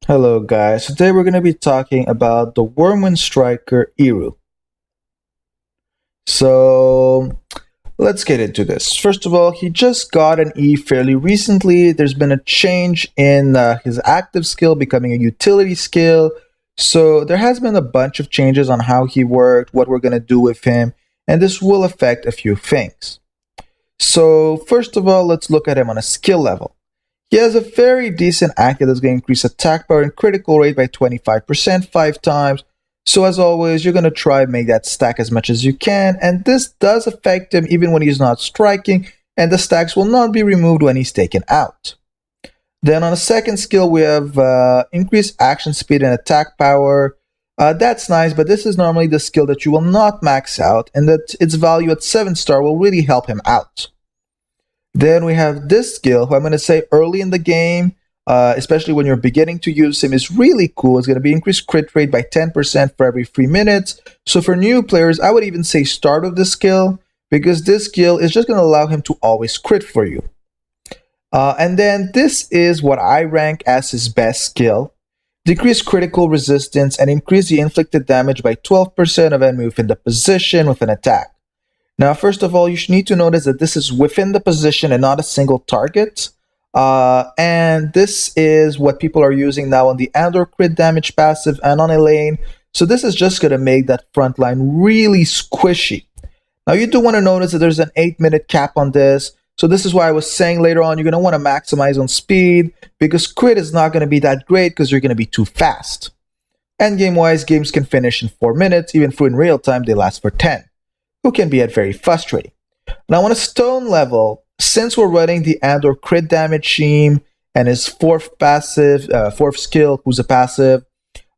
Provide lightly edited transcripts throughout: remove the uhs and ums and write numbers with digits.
Hello guys, today we're going to be talking about the Wormwind striker Irru. So let's get into this. First of all, he just got an E fairly recently. There's been a change in his active skill becoming a utility skill. So there has been a bunch of changes on how he worked, what we're going to do with him, and this will affect a few things. So first of all, let's look at him on a skill level. He has a very decent active that's going to increase attack power and critical rate by 25%, 5 times. So as always, you're going to try and make that stack as much as you can, and this does affect him even when he's not striking, and the stacks will not be removed when he's taken out. Then on a second skill, we have increased action speed and attack power. That's nice, but this is normally the skill that you will not max out, and that its value at 7-star will really help him out. Then we have this skill, who I'm going to say early in the game, especially when you're beginning to use him, is really cool. It's going to be increased crit rate by 10% for every 3 minutes. So for new players, I would even say start with this skill, because this skill is just going to allow him to always crit for you. And then this is what I rank as his best skill. Decrease critical resistance and increase the inflicted damage by 12% of enemy within the position with an attack. Now, first of all, you should need to notice that this is within the position and not a single target. And this is what people are using now on the Andor crit damage passive and on Elaine. So this is just going to make that front line really squishy. Now, you do want to notice that there's an 8-minute cap on this. So this is why I was saying later on, you're going to want to maximize on speed, because crit is not going to be that great because you're going to be too fast. Endgame wise, games can finish in 4 minutes, even though in real time they last for 10. Who can be very frustrating. Now on a stone level, since we're running the Andor crit damage scheme and his fourth skill, who's a passive,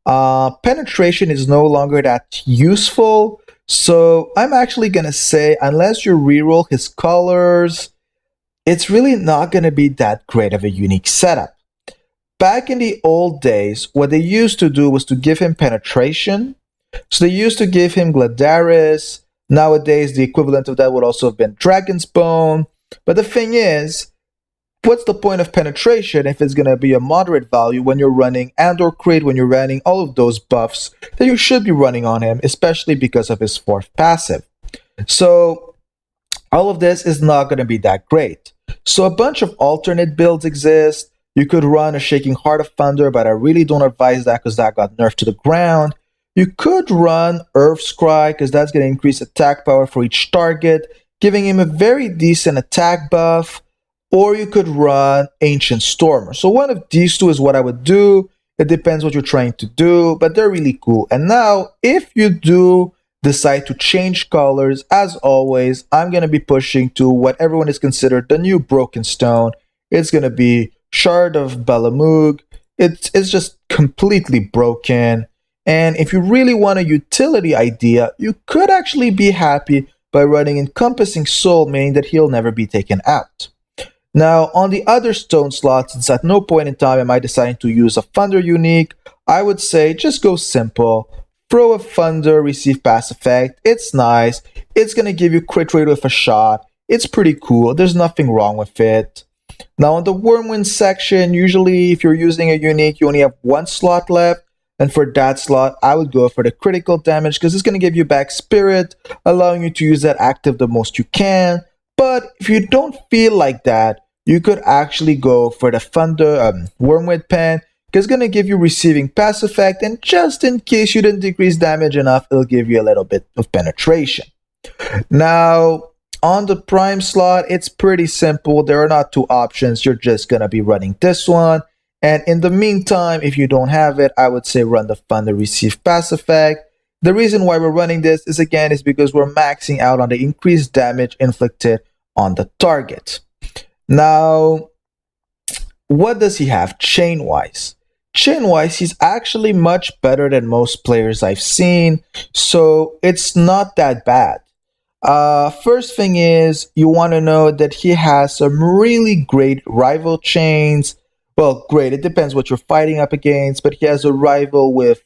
penetration is no longer that useful. So I'm actually gonna say, unless you reroll his colors, it's really not gonna be that great of a unique setup. Back in the old days, what they used to do was to give him penetration. So they used to give him Gladaris. Nowadays, the equivalent of that would also have been Dragon's Bone. But the thing is, what's the point of penetration if it's going to be a moderate value when you're running Andor Crit, when you're running all of those buffs that you should be running on him, especially because of his fourth passive. So all of this is not going to be that great. So a bunch of alternate builds exist. You could run a Shaking Heart of Thunder, but I really don't advise that because that got nerfed to the ground. You could run Earthscry, because that's going to increase attack power for each target, giving him a very decent attack buff. Or you could run Ancient Stormer. So one of these two is what I would do. It depends what you're trying to do, but they're really cool. And now, if you do decide to change colors, as always, I'm going to be pushing to what everyone is considered the new Broken Stone. It's going to be Shard of Balamug. It's just completely broken. And if you really want a utility idea, you could actually be happy by running Encompassing Soul, meaning that he'll never be taken out. Now, on the other stone slots, since at no point in time am I deciding to use a Thunder unique, I would say just go simple. Throw a Thunder, receive pass effect. It's nice. It's going to give you crit rate with a shot. It's pretty cool. There's nothing wrong with it. Now, on the Wormwind section, usually if you're using a unique, you only have one slot left. And for that slot, I would go for the critical damage because it's going to give you back spirit, allowing you to use that active the most you can. But if you don't feel like that, you could actually go for the Thunder Wormwood Pen, because it's going to give you receiving pass effect, and just in case you didn't decrease damage enough, it'll give you a little bit of penetration. Now, on the Prime slot, it's pretty simple. There are not two options. You're just going to be running this one. And in the meantime, if you don't have it, I would say run the Thunder Receive Pass effect. The reason why we're running this is because we're maxing out on the increased damage inflicted on the target. Now, what does he have chain-wise? Chain-wise, he's actually much better than most players I've seen, so it's not that bad. First thing is, you want to know that he has some really great rival chains. Well, great. It depends what you're fighting up against, but he has a rival with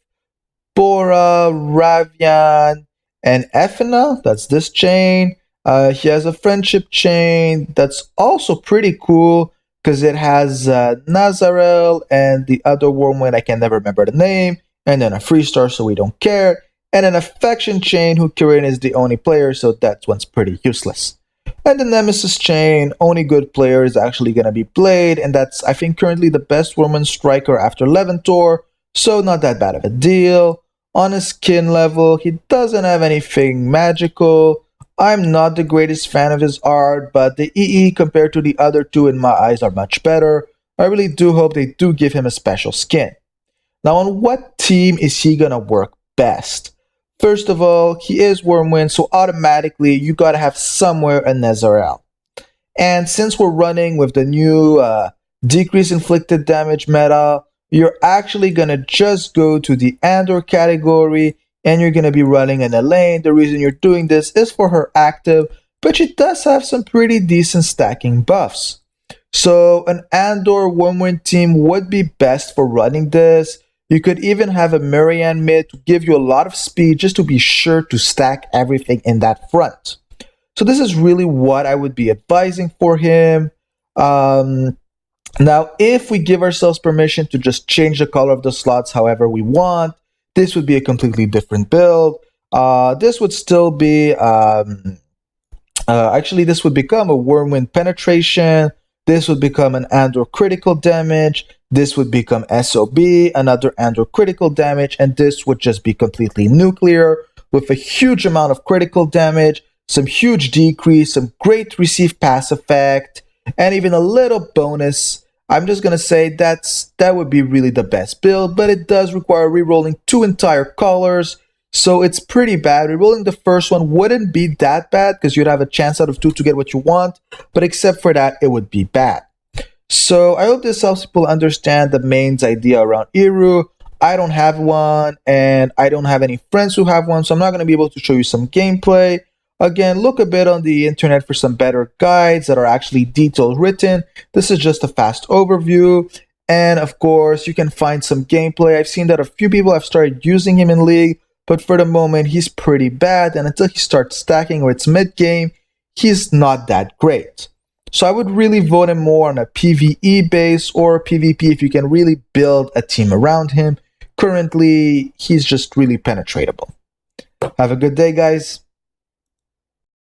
Bora, Ravian, and Ethna. That's this chain. He has a friendship chain that's also pretty cool because it has Nazarel and the other Wormwind, I can never remember the name, and then a Freestar, so we don't care, and an Affection Chain, who Kirin is the only player, so that one's pretty useless. And the Nemesis Chain, only good player is actually going to be Blade, and that's, I think, currently the best Wormwind striker after Leventor, so not that bad of a deal. On his skin level, he doesn't have anything magical. I'm not the greatest fan of his art, but the EE compared to the other two in my eyes are much better. I really do hope they do give him a special skin. Now, on what team is he gonna work best? First of all, he is Wormwind, so automatically you gotta have somewhere a Nezarel. And since we're running with the new decrease inflicted damage meta, you're actually gonna just go to the Andor category and you're gonna be running an Elaine. The reason you're doing this is for her active, but she does have some pretty decent stacking buffs. So an Andor Wormwind team would be best for running this. You could even have a Marianne mid to give you a lot of speed just to be sure to stack everything in that front. So this is really what I would be advising for him. Now, if we give ourselves permission to just change the color of the slots however we want, this would be a completely different build. This would still be, actually this would become a Wormwind penetration. This would become an Andor critical damage. This would become SOB, another Andor critical damage, and this would just be completely nuclear with a huge amount of critical damage, some huge decrease, some great receive pass effect, and even a little bonus. I'm just going to say that would be really the best build, but it does require rerolling 2 entire colors, so it's pretty bad. Rerolling the first one wouldn't be that bad because you'd have a chance out of 2 to get what you want, but except for that, it would be bad. So I hope this helps people understand the main's idea around Irru. I don't have one, and I don't have any friends who have one, so I'm not going to be able to show you some gameplay. Again, look a bit on the internet for some better guides that are actually detailed written. This is just a fast overview. And of course, you can find some gameplay. I've seen that a few people have started using him in League, but for the moment, he's pretty bad. And until he starts stacking or it's mid-game, he's not that great. So I would really vote him more on a PvE base or PvP if you can really build a team around him. Currently, he's just really penetratable. Have a good day, guys.